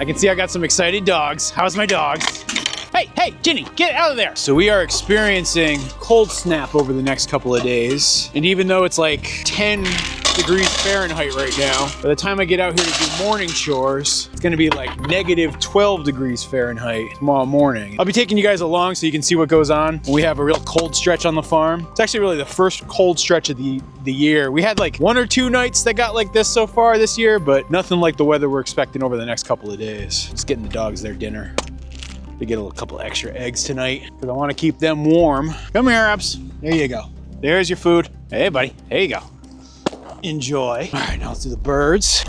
I can see I got some excited dogs. How's my dogs? Hey, Ginny, get out of there. So we are experiencing cold snap over the next couple of days. And even though it's like 10 degrees Fahrenheit right now, by the time I get out here to do morning chores, it's gonna be like negative 12 degrees Fahrenheit tomorrow morning. I'll be taking you guys along so you can see what goes on when we have a real cold stretch on the farm. It's actually really the first cold stretch of the year. We had like 1 or 2 nights that got like this so far this year, but nothing like the weather we're expecting over the next couple of days. Just getting the dogs their dinner. To get a couple extra eggs tonight because I want to keep them warm. Come here, Abs. There you go. There's your food. Hey, buddy. There you go. Enjoy. All right, now let's do the birds.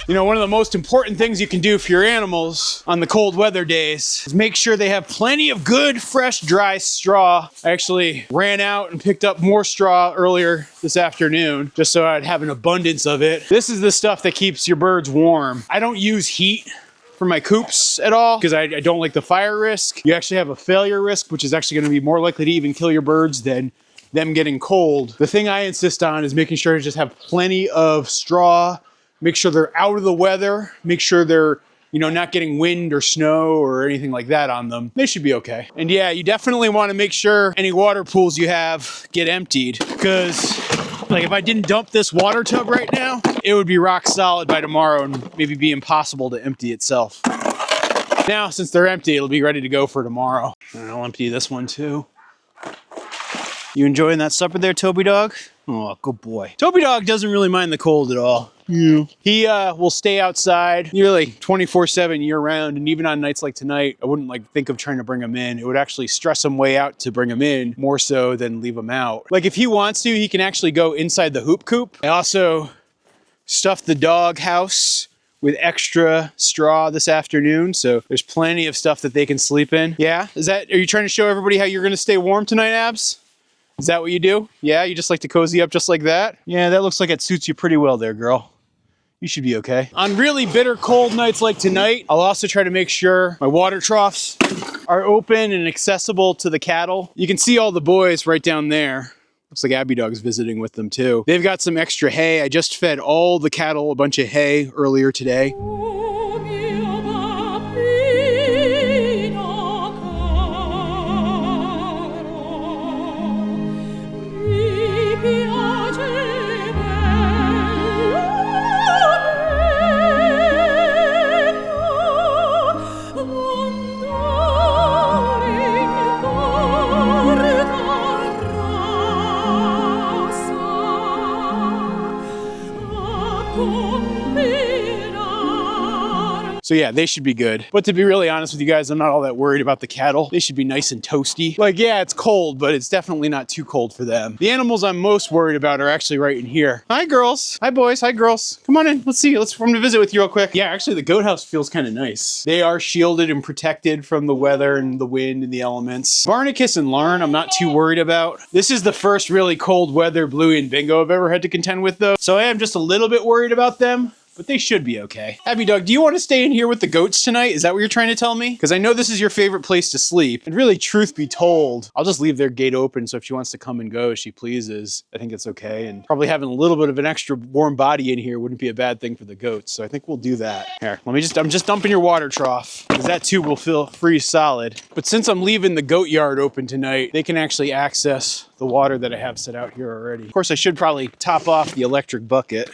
You know, one of the most important things you can do for your animals on the cold weather days is make sure they have plenty of good, fresh, dry straw. I actually ran out and picked up more straw earlier this afternoon just so I'd have an abundance of it. This is the stuff that keeps your birds warm. I don't use heat for my coops at all because I don't like the fire risk. You actually have a failure risk, which is actually going to be more likely to even kill your birds than them getting cold. The thing I insist on is making sure to just have plenty of straw, make sure they're out of the weather, make sure they're, you know, not getting wind or snow or anything like that on them. They should be okay. And yeah, you definitely want to make sure any water pools you have get emptied because like if I didn't dump this water tub right now, it would be rock solid by tomorrow and maybe be impossible to empty itself. Now, since they're empty, it'll be ready to go for tomorrow. And I'll empty this one too. You enjoying that supper there, Toby dog? Oh, good boy. Toby dog doesn't really mind the cold at all. Yeah. He will stay outside nearly 24/7 year round. And even on nights like tonight, I wouldn't like think of trying to bring him in. It would actually stress him way out to bring him in more so than leave him out. Like if he wants to, he can actually go inside the hoop coop. I also stuffed the dog house with extra straw this afternoon. So there's plenty of stuff that they can sleep in. Yeah, are you trying to show everybody how you're gonna stay warm tonight, Abs? Is that what you do? Yeah, you just like to cozy up just like that? Yeah, that looks like it suits you pretty well there, girl. You should be okay. On really bitter cold nights like tonight, I'll also try to make sure my water troughs are open and accessible to the cattle. You can see all the boys right down there. Looks like Abby Dog's visiting with them too. They've got some extra hay. I just fed all the cattle a bunch of hay earlier today. So yeah, they should be good. But to be really honest with you guys, I'm not all that worried about the cattle. They should be nice and toasty. Like, yeah, it's cold, but it's definitely not too cold for them. The animals I'm most worried about are actually right in here. Hi, girls. Hi, boys. Hi, girls. Come on in. Let's see. Let's come to visit with you real quick. Yeah, actually, the goat house feels kind of nice. They are shielded and protected from the weather and the wind and the elements. Barnacus and Larn, I'm not too worried about. This is the first really cold weather Bluey and Bingo I've ever had to contend with, though. So I am just a little bit worried about them. But they should be okay. Abby Dog, do you want to stay in here with the goats tonight? Is that what you're trying to tell me? Because I know this is your favorite place to sleep. And really, truth be told, I'll just leave their gate open so if she wants to come and go as she pleases, I think it's okay. And probably having a little bit of an extra warm body in here wouldn't be a bad thing for the goats. So I think we'll do that. Here, I'm just dumping your water trough because that tube will freeze solid. But since I'm leaving the goat yard open tonight, they can actually access the water that I have set out here already. Of course, I should probably top off the electric bucket.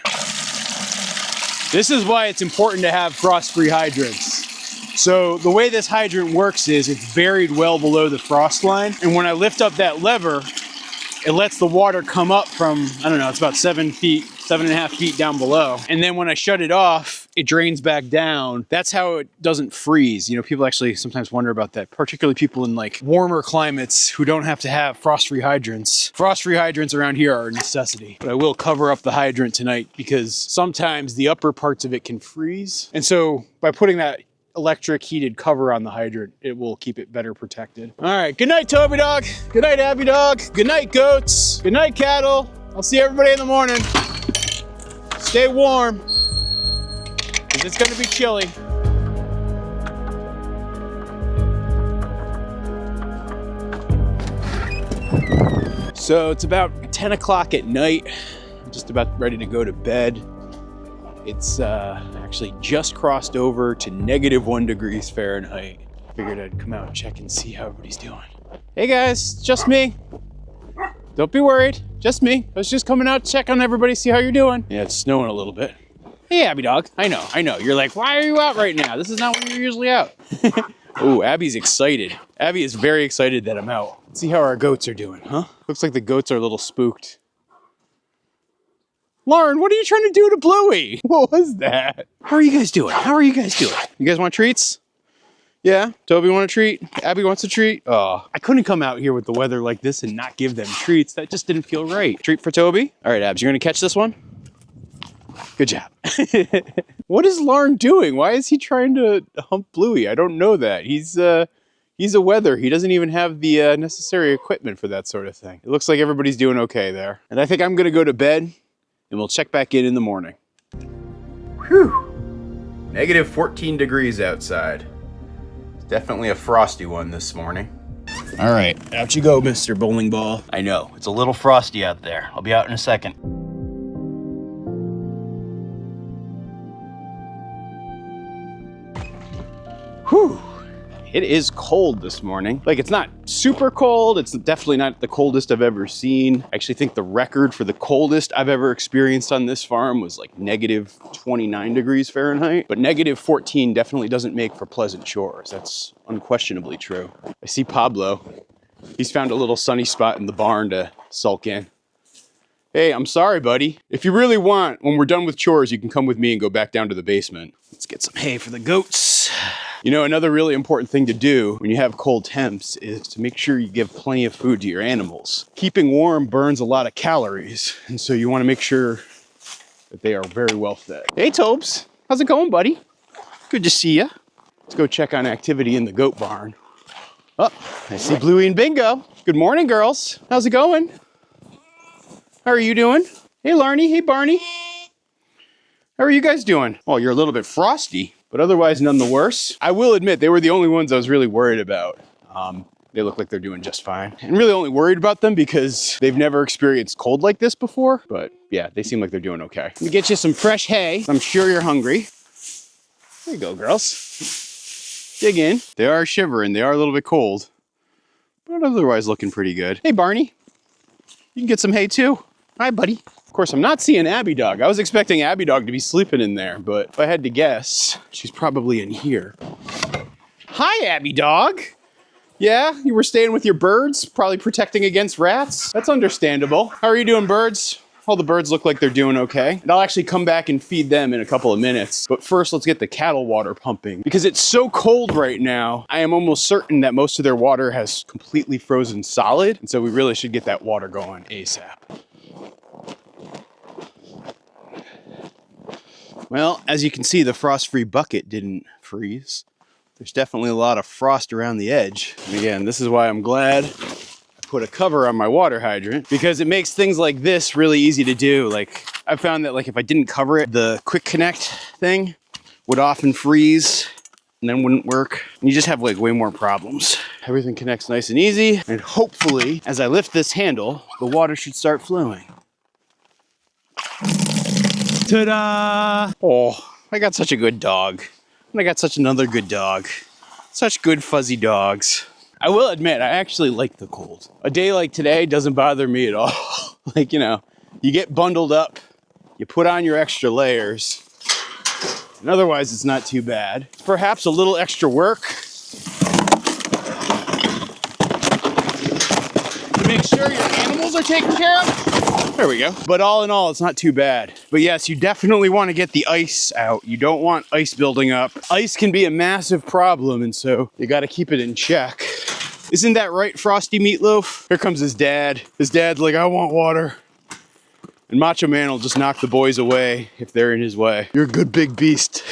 This is why it's important to have frost-free hydrants. So the way this hydrant works is it's buried well below the frost line. And when I lift up that lever, it lets the water come up from, I don't know, it's about 7.5 feet down below. And then when I shut it off, it drains back down. That's how it doesn't freeze. You know, people actually sometimes wonder about that, particularly people in like warmer climates who don't have to have frost-free hydrants. Frost-free hydrants around here are a necessity. But I will cover up the hydrant tonight because sometimes the upper parts of it can freeze. And so by putting that electric heated cover on the hydrant, it will keep it better protected. All right, good night, Toby Dog. Good night, Abby Dog. Good night, goats. Good night, cattle. I'll see everybody in the morning. Stay warm, because it's gonna be chilly. So it's about 10 o'clock at night. I'm just about ready to go to bed. It's actually Actually just crossed over to -1 degrees Fahrenheit. Figured I'd come out and check and see how everybody's doing. Hey guys, just me. Don't be worried, just me. I was just coming out to check on everybody, see how you're doing. Yeah, it's snowing a little bit. Hey, Abby dog, I know. You're like, why are you out right now? This is not when you're usually out. Oh, Abby's excited. Abby is very excited that I'm out. Let's see how our goats are doing, huh? Looks like the goats are a little spooked. Lauren, what are you trying to do to Bluey? What was that? How are you guys doing? You guys want treats? Yeah? Toby want a treat? Abby wants a treat? Oh, I couldn't come out here with the weather like this and not give them treats. That just didn't feel right. Treat for Toby? All right, Abs, you're gonna catch this one? Good job. What is Lauren doing? Why is he trying to hump Bluey? I don't know that. He's a weather. He doesn't even have the necessary equipment for that sort of thing. It looks like everybody's doing okay there. And I think I'm gonna go to bed and we'll check back in the morning. Whew. -14 degrees outside. It's definitely a frosty one this morning. All right, out you go, Mr. Bowling Ball. I know, it's a little frosty out there. I'll be out in a second. Whew. It is cold this morning. Like, it's not super cold. It's definitely not the coldest I've ever seen. I actually think the record for the coldest I've ever experienced on this farm was like -29 degrees Fahrenheit. But -14 definitely doesn't make for pleasant chores. That's unquestionably true. I see Pablo. He's found a little sunny spot in the barn to sulk in. Hey, I'm sorry, buddy. If you really want, when we're done with chores, you can come with me and go back down to the basement. Let's get some hay for the goats. You know, another really important thing to do when you have cold temps is to make sure you give plenty of food to your animals. Keeping warm burns a lot of calories, and so you want to make sure that they are very well fed. Hey, Tobes. How's it going, buddy? Good to see ya. Let's go check on activity in the goat barn. Oh, I see Bluey and Bingo. Good morning, girls. How's it going? How are you doing? Hey, Larnie. Hey, Barney. How are you guys doing? Oh, you're a little bit frosty, but otherwise none the worse. I will admit, they were the only ones I was really worried about. They look like they're doing just fine. And really only worried about them because they've never experienced cold like this before. But yeah, they seem like they're doing okay. Let me get you some fresh hay. I'm sure you're hungry. There you go, girls. Dig in. They are shivering. They are a little bit cold, but otherwise looking pretty good. Hey, Barney. You can get some hay too. Hi, buddy. Of course, I'm not seeing Abby Dog. I was expecting Abby Dog to be sleeping in there, but if I had to guess, she's probably in here. Hi, Abby Dog. Yeah, you were staying with your birds, probably protecting against rats. That's understandable. How are you doing, birds? All the birds look like they're doing okay. And I'll actually come back and feed them in a couple of minutes. But first, let's get the cattle water pumping. Because it's so cold right now, I am almost certain that most of their water has completely frozen solid. And so we really should get that water going ASAP. Well, as you can see, the frost-free bucket didn't freeze. There's definitely a lot of frost around the edge. And again, this is why I'm glad I put a cover on my water hydrant, because it makes things like this really easy to do. Like, I found that like if I didn't cover it, the quick connect thing would often freeze and then wouldn't work. And you just have like way more problems. Everything connects nice and easy. And hopefully, as I lift this handle, the water should start flowing. Ta-da! Oh, I got such a good dog. And I got such another good dog. Such good fuzzy dogs. I will admit, I actually like the cold. A day like today doesn't bother me at all. Like, you know, you get bundled up, you put on your extra layers, and otherwise it's not too bad. It's perhaps a little extra work to make sure your animals are taken care of. There we go. But all in all, it's not too bad. But yes, you definitely want to get the ice out. You don't want ice building up. Ice can be a massive problem, and so you got to keep it in check. Isn't that right, Frosty Meatloaf? Here comes his dad. His dad's like, I want water. And Macho Man will just knock the boys away if they're in his way. You're a good big beast.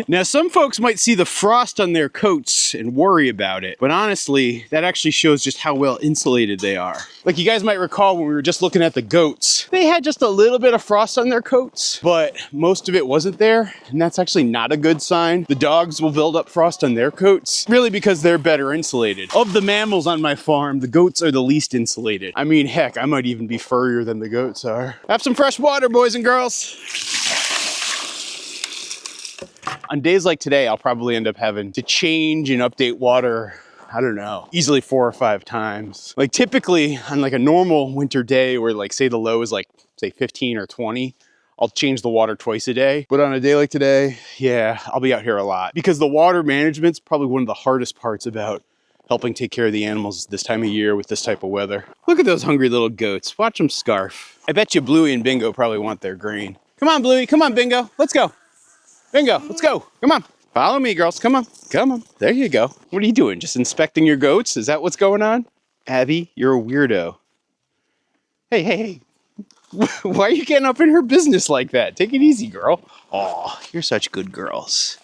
Now, some folks might see the frost on their coats and worry about it, but honestly, that actually shows just how well insulated they are. Like, you guys might recall when we were just looking at the goats, they had just a little bit of frost on their coats, but most of it wasn't there, and that's actually not a good sign. The dogs will build up frost on their coats, really because they're better insulated. Of the mammals on my farm, the goats are the least insulated. I mean, heck, I might even be furrier than the goats are. Have some fresh water, boys and girls. On days like today, I'll probably end up having to change and update water, I don't know, easily 4 or 5 times. Like typically on like a normal winter day where like say the low is like say 15 or 20, I'll change the water twice a day. But on a day like today, yeah, I'll be out here a lot because the water management's probably one of the hardest parts about helping take care of the animals this time of year with this type of weather. Look at those hungry little goats. Watch them scarf. I bet you Bluey and Bingo probably want their grain. Come on, Bluey. Come on, Bingo. Let's go. Bingo, let's go. Come on. Follow me, girls. Come on. Come on. There you go. What are you doing? Just inspecting your goats? Is that what's going on? Abby, you're a weirdo. Hey, hey, hey. Why are you getting up in her business like that? Take it easy, girl. Oh, you're such good girls.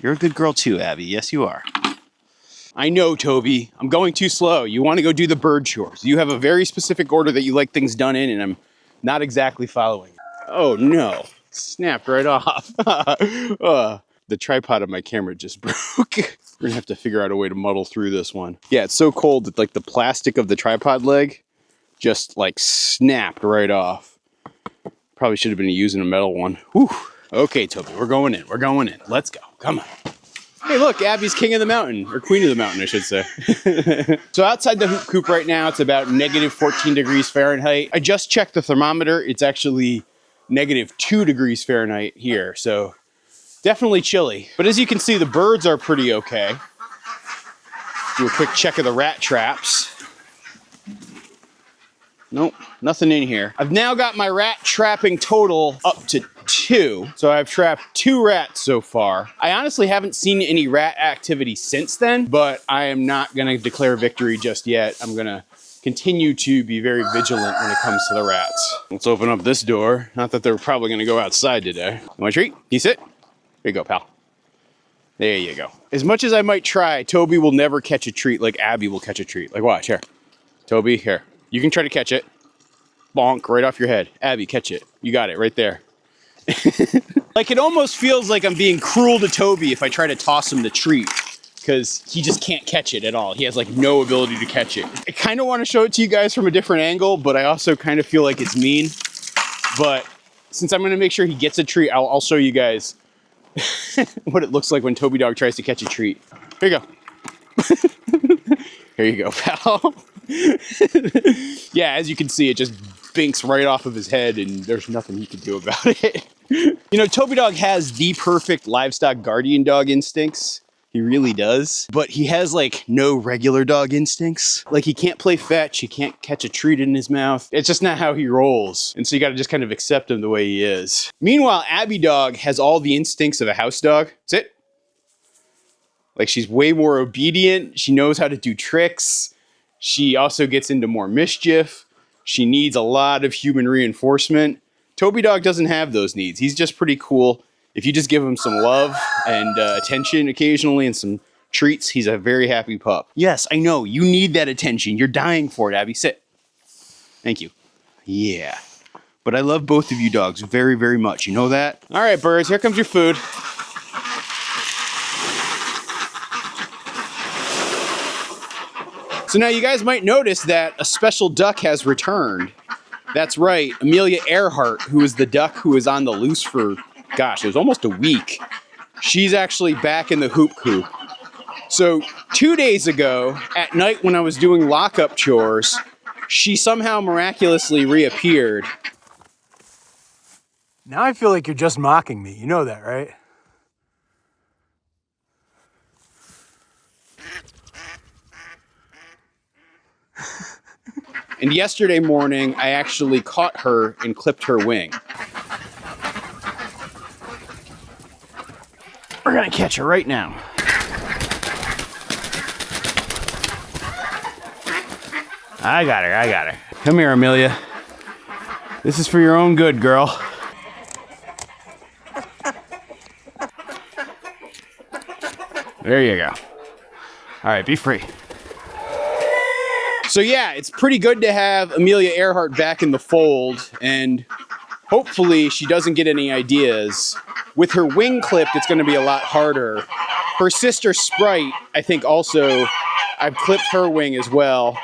You're a good girl too, Abby. Yes, you are. I know, Toby. I'm going too slow. You want to go do the bird chores. You have a very specific order that you like things done in, and I'm not exactly following. Oh, no. Snapped right off. The tripod of my camera just broke. We're going to have to figure out a way to muddle through this one. Yeah, it's so cold that like the plastic of the tripod leg just like snapped right off. Probably should have been using a metal one. Whew. Okay, Toby, we're going in. We're going in. Let's go. Come on. Hey, look, Abby's king of the mountain, or queen of the mountain, I should say. So outside the hoop coop right now, it's about negative 14 degrees Fahrenheit. I just checked the thermometer. It's actually negative 2 degrees Fahrenheit here. So definitely chilly. But as you can see, the birds are pretty okay. Do a quick check of the rat traps. Nope, nothing in here. I've now got my rat trapping total up to 2. So I've trapped 2 rats so far. I honestly haven't seen any rat activity since then, but I am not gonna declare victory just yet. I'm gonna continue to be very vigilant when it comes to the rats. Let's open up this door. Not that they're probably gonna go outside today. You want a treat? Can you sit? There you go, pal. There you go. As much as I might try, Toby will never catch a treat like Abby will catch a treat. Like watch, here. Toby, here. You can try to catch it. Bonk, right off your head. Abby, catch it. You got it right there. Like it almost feels like I'm being cruel to Toby if I try to toss him the treat because he just can't catch it at all. He has like no ability to catch it. I kind of want to show it to you guys from a different angle, but I also kind of feel like it's mean. But since I'm going to make sure he gets a treat, I'll show you guys what it looks like when Toby Dog tries to catch a treat. Here you go. Here you go, pal. Yeah, as you can see, it just binks right off of his head and there's nothing he can do about it. You know, Toby Dog has the perfect livestock guardian dog instincts. He really does. But he has like no regular dog instincts. Like he can't play fetch, he can't catch a treat in his mouth. It's just not how he rolls. And so you gotta just kind of accept him the way he is. Meanwhile, Abby Dog has all the instincts of a house dog. Sit. Like she's way more obedient. She knows how to do tricks. She also gets into more mischief. She needs a lot of human reinforcement. Toby Dog doesn't have those needs. He's just pretty cool. If you just give him some love and attention occasionally and some treats, he's a very happy pup. Yes, I know. You need that attention. You're dying for it, Abby. Sit. Thank you. Yeah. But I love both of you dogs very, very much. You know that? All right, birds. Here comes your food. So now you guys might notice that a special duck has returned. That's right, Amelia Earhart, who is the duck who was on the loose for, gosh, it was almost a week. She's actually back in the hoop coop. So 2 days ago, at night when I was doing lockup chores, she somehow miraculously reappeared. Now I feel like you're just mocking me. You know that, right? And yesterday morning, I actually caught her and clipped her wing. We're gonna catch her right now. I got her. Come here, Amelia. This is for your own good, girl. There you go. All right, be free. So yeah, it's pretty good to have Amelia Earhart back in the fold, and hopefully she doesn't get any ideas. With her wing clipped, it's gonna be a lot harder. Her sister Sprite, I think also, I've clipped her wing as well.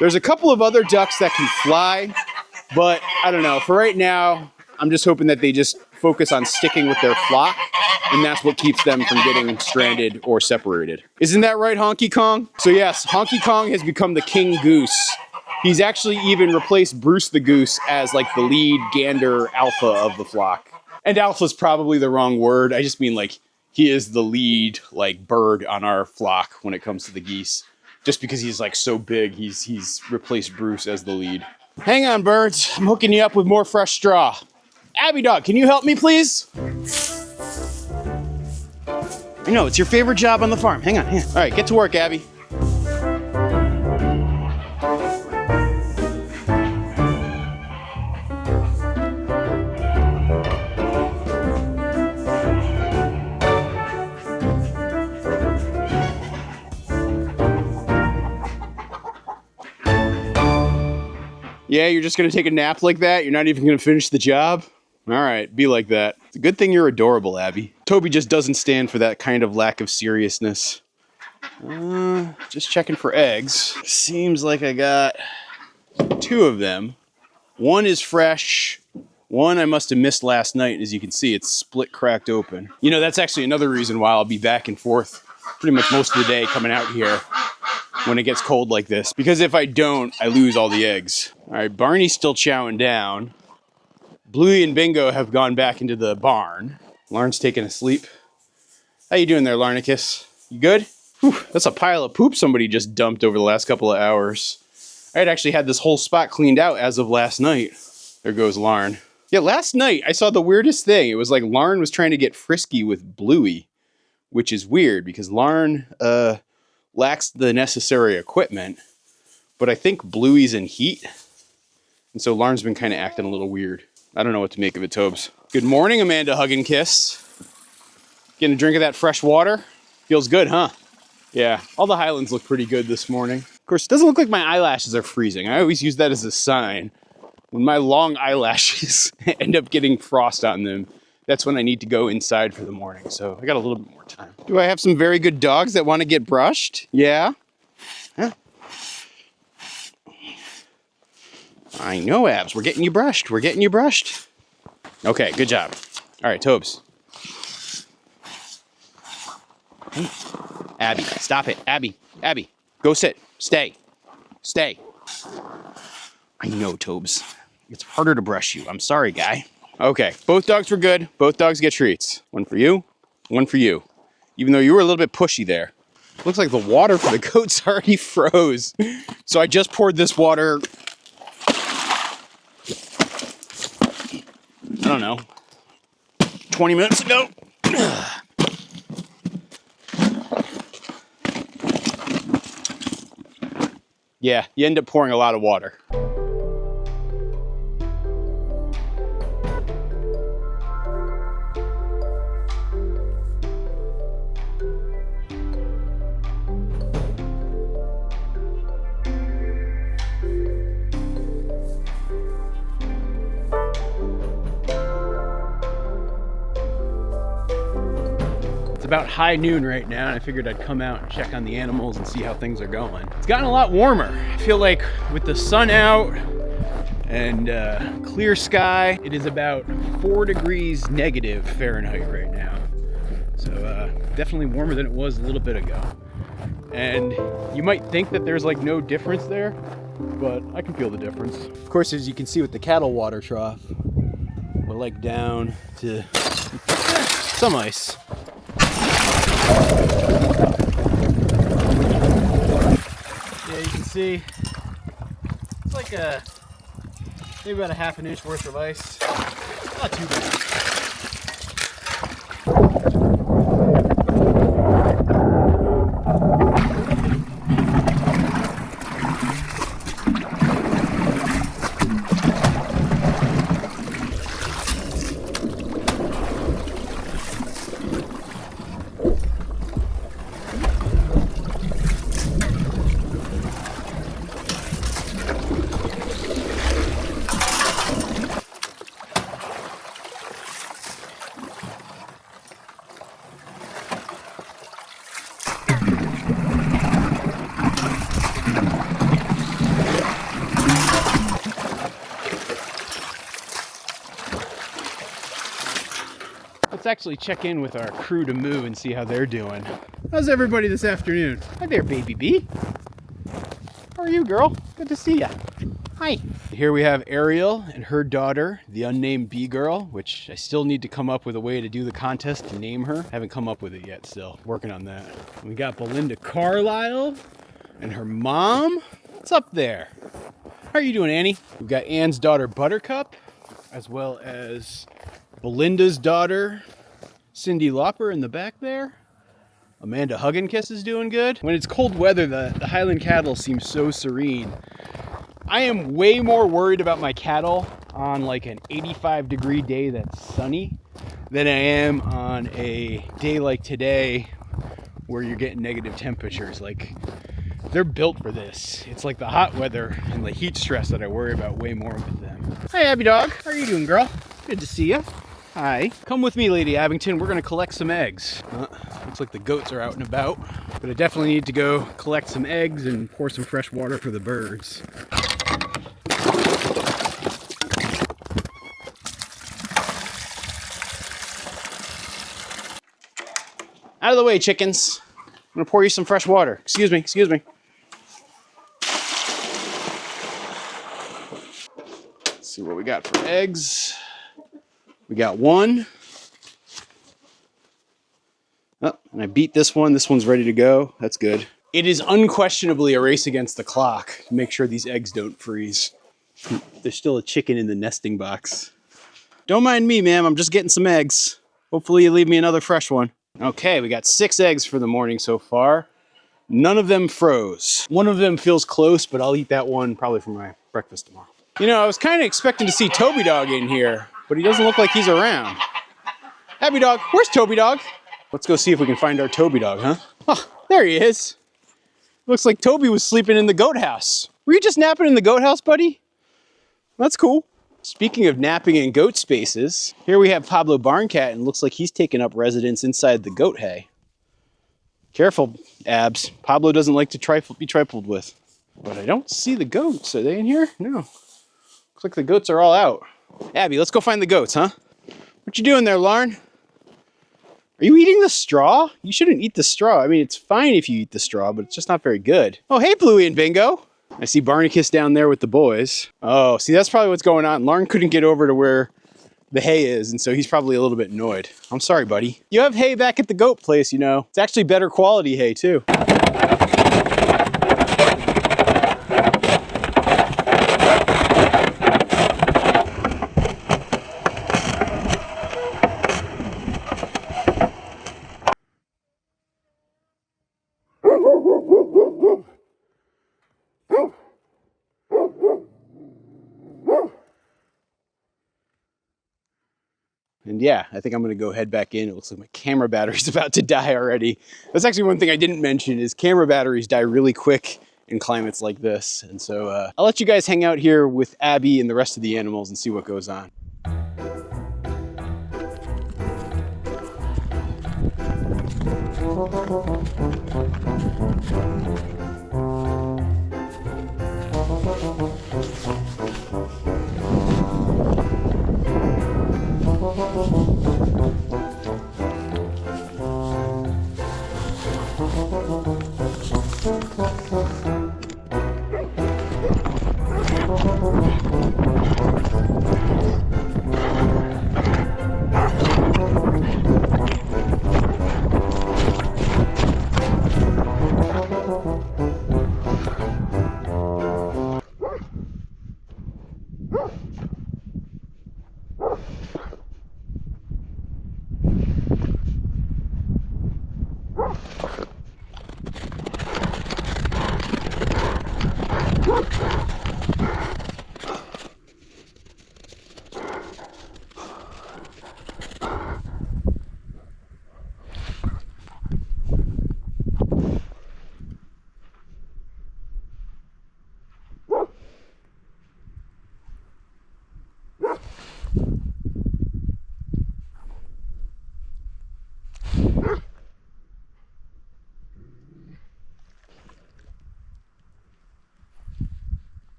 There's a couple of other ducks that can fly, but I don't know, for right now, I'm just hoping that they just focus on sticking with their flock and that's what keeps them from getting stranded or separated. Isn't that right, Honky Kong? So yes, Honky Kong has become the king goose. He's actually even replaced Bruce the goose as like the lead gander alpha of the flock. And alpha is probably the wrong word. I just mean like he is the lead like bird on our flock when it comes to the geese. Just because he's like so big, he's replaced Bruce as the lead. Hang on, birds. I'm hooking you up with more fresh straw. Abby dog, can you help me, please? I know, it's your favorite job on the farm. Hang on, hang on. All right, get to work, Abby. Yeah, you're just gonna take a nap like that? You're not even gonna finish the job? All right, be like that. It's a good thing you're adorable, Abby. Toby just doesn't stand for that kind of lack of seriousness. Just checking for eggs. Seems like I got 2 of them. One is fresh. One I must have missed last night. As you can see, it's split cracked open. You know, that's actually another reason why I'll be back and forth pretty much most of the day coming out here when it gets cold like this. Because if I don't, I lose all the eggs. All right, Barney's still chowing down. Bluey and Bingo have gone back into the barn. Larn's taking a sleep. How you doing there, Larnicus? You good? Whew, that's a pile of poop somebody just dumped over the last couple of hours. I had actually had this whole spot cleaned out as of last night. There goes Larn. Yeah, last night I saw the weirdest thing. It was like Larn was trying to get frisky with Bluey, which is weird because Larn lacks the necessary equipment, but I think Bluey's in heat. And so Larn's been kind of acting a little weird. I don't know what to make of it, Tobes. Good morning, Amanda Hug and Kiss. Getting a drink of that fresh water? Feels good, huh? Yeah, all the Highlands look pretty good this morning. Of course, it doesn't look like my eyelashes are freezing. I always use that as a sign. When my long eyelashes end up getting frost on them, that's when I need to go inside for the morning. So I got a little bit more time. Do I have some very good dogs that want to get brushed? Yeah? Huh? I know, Abs. We're getting you brushed. We're getting you brushed. Okay, good job. All right, Tobes. Hey. Abby, stop it. Abby, go sit. Stay. I know, Tobes. It's harder to brush you. I'm sorry, guy. Okay, both dogs were good. Both dogs get treats. One for you, one for you. Even though you were a little bit pushy there. Looks like the water for the goats already froze. So I just poured this water, I don't know, 20 minutes ago. Yeah, you end up pouring a lot of water. It's about high noon right now, and I figured I'd come out and check on the animals and see how things are going. It's gotten a lot warmer. I feel like with the sun out and clear sky, it is about 4 degrees negative Fahrenheit right now. So definitely warmer than it was a little bit ago. And you might think that there's like no difference there, but I can feel the difference. Of course, as you can see with the cattle water trough, we're like down to some ice. Yeah, you can see it's like maybe about a ½ an inch worth of ice. Not too bad. Let's actually check in with our crew to moo and see how they're doing. How's everybody this afternoon? Hi there, baby bee. How are you, girl? Good to see ya. Hi. Here we have Ariel and her daughter, the unnamed bee girl, which I still need to come up with a way to do the contest to name her. Haven't come up with it yet still. Working on that. We got Belinda Carlisle and her mom. What's up there? How are you doing, Annie? We've got Anne's daughter, Buttercup, as well as Belinda's daughter, Cindy Lauper in the back there. Amanda Hugginkiss is doing good. When it's cold weather, the Highland cattle seem so serene. I am way more worried about my cattle on like an 85-degree day that's sunny than I am on a day like today where you're getting negative temperatures. Like, they're built for this. It's like the hot weather and the heat stress that I worry about way more with them. Hi, Abby dog. How are you doing, girl? Good to see you. Hi. Come with me, Lady Abington. We're gonna collect some eggs. Looks like the goats are out and about, but I definitely need to go collect some eggs and pour some fresh water for the birds. Out of the way, chickens. I'm gonna pour you some fresh water. Excuse me, excuse me. Let's see what we got for eggs. We got one. Oh, and I beat this one. This one's ready to go. That's good. It is unquestionably a race against the clock to make sure these eggs don't freeze. There's still a chicken in the nesting box. Don't mind me, ma'am. I'm just getting some eggs. Hopefully you leave me another fresh one. Okay, we got 6 eggs for the morning so far. None of them froze. One of them feels close, but I'll eat that one probably for my breakfast tomorrow. You know, I was kind of expecting to see Toby Dog in here, but he doesn't look like he's around. Abby Dog, where's Toby Dog? Let's go see if we can find our Toby Dog, huh? Oh, there he is. Looks like Toby was sleeping in the goat house. Were you just napping in the goat house, buddy? That's cool. Speaking of napping in goat spaces, here we have Pablo Barncat, and looks like he's taken up residence inside the goat hay. Careful, Abs. Pablo doesn't like to be trifled with. But I don't see the goats. Are they in here? No. Looks like the goats are all out. Abby, let's go find the goats, huh? What you doing there, Lauren? Are you eating the straw? You shouldn't eat the straw. I mean, it's fine if you eat the straw, but it's just not very good. Oh, hey, Bluey and Bingo. I see Barnacus down there with the boys. Oh, see, that's probably what's going on. Lauren couldn't get over to where the hay is, and so he's probably a little bit annoyed. I'm sorry, buddy. You have hay back at the goat place, you know. It's actually better quality hay, too. And yeah, I think I'm gonna go head back in. It looks like my camera battery's about to die already. That's actually one thing I didn't mention is camera batteries die really quick in climates like this. And so I'll let you guys hang out here with Abby and the rest of the animals and see what goes on.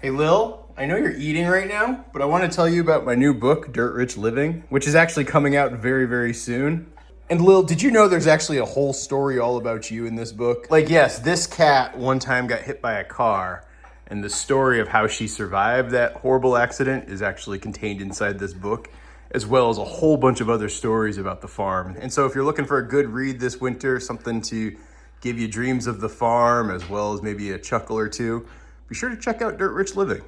Hey Lil, I know you're eating right now, but I want to tell you about my new book, Dirt Rich Living, which is actually coming out very, very soon. And Lil, did you know there's actually a whole story all about you in this book? Like, yes, this cat one time got hit by a car, and the story of how she survived that horrible accident is actually contained inside this book, as well as a whole bunch of other stories about the farm. And so if you're looking for a good read this winter, something to give you dreams of the farm, as well as maybe a chuckle or two, be sure to check out Dirt Rich Living.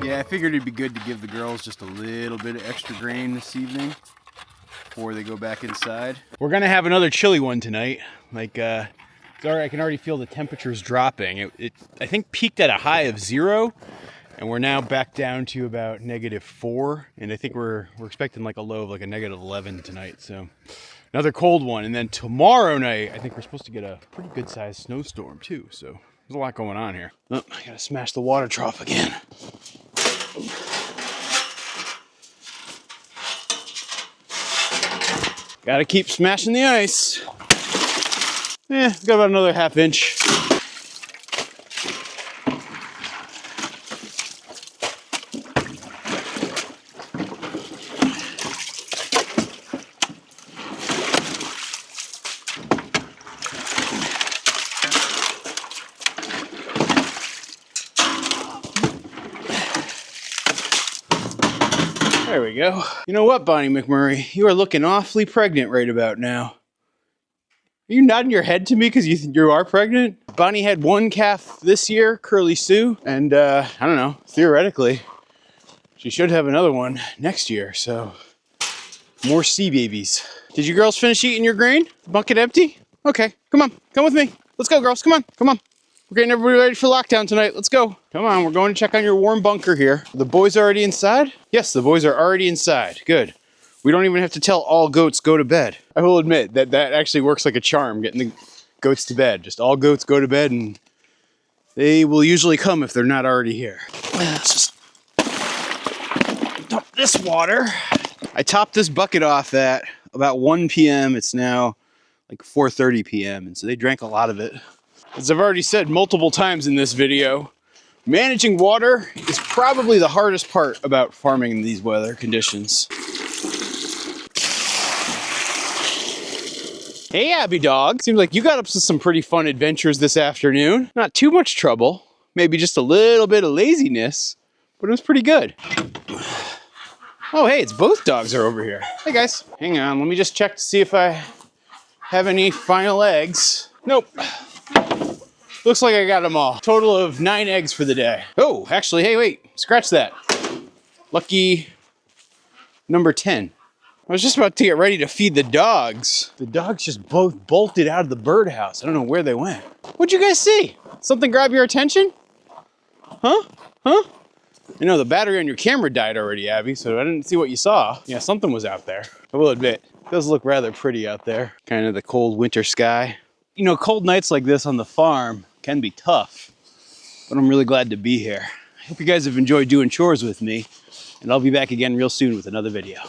Yeah, I figured it'd be good to give the girls just a little bit of extra grain this evening before they go back inside. We're gonna have another chilly one tonight. Like, sorry, I can already feel the temperatures dropping. It I think peaked at a high of 0, and we're now back down to about -4. And I think we're expecting like a low of like a -11 tonight. So another cold one. And then tomorrow night, I think we're supposed to get a pretty good sized snowstorm too. So there's a lot going on here. Oh, I gotta smash the water trough again. Gotta keep smashing the ice. Got about another ½ inch. There we go. You know what, Bonnie McMurray? You are looking awfully pregnant right about now. Are you nodding your head to me because you are pregnant? Bonnie had one calf this year, Curly Sue, and I don't know, theoretically, she should have another one next year, so more sea babies. Did you girls finish eating your grain? Bucket empty? Okay, come on, come with me. Let's go, girls, come on, come on. We're getting everybody ready for lockdown tonight. Let's go. Come on, we're going to check on your warm bunker here. The boys already inside? Yes, the boys are already inside. Good. We don't even have to tell all goats go to bed. I will admit that that actually works like a charm, getting the goats to bed. Just all goats go to bed and they will usually come if they're not already here. Let's just dump this water. I topped this bucket off at about 1 p.m. It's now like 4:30 p.m. and so they drank a lot of it. As I've already said multiple times in this video, managing water is probably the hardest part about farming in these weather conditions. Hey, Abby dog. Seems like you got up to some pretty fun adventures this afternoon. Not too much trouble, maybe just a little bit of laziness, but it was pretty good. Oh, hey, it's both dogs are over here. Hey, guys. Hang on, let me just check to see if I have any final eggs. Nope. Looks like I got them all. Total of 9 eggs for the day. Oh, actually, hey, wait, scratch that. Lucky number 10. I was just about to get ready to feed the dogs. The dogs just both bolted out of the birdhouse. I don't know where they went. What'd you guys see? Something grab your attention? Huh? Huh? You know, the battery on your camera died already, Abby, so I didn't see what you saw. Yeah, something was out there. I will admit, it does look rather pretty out there. Kind of the cold winter sky. You know, cold nights like this on the farm can be tough, but I'm really glad to be here. I hope you guys have enjoyed doing chores with me, and I'll be back again real soon with another video.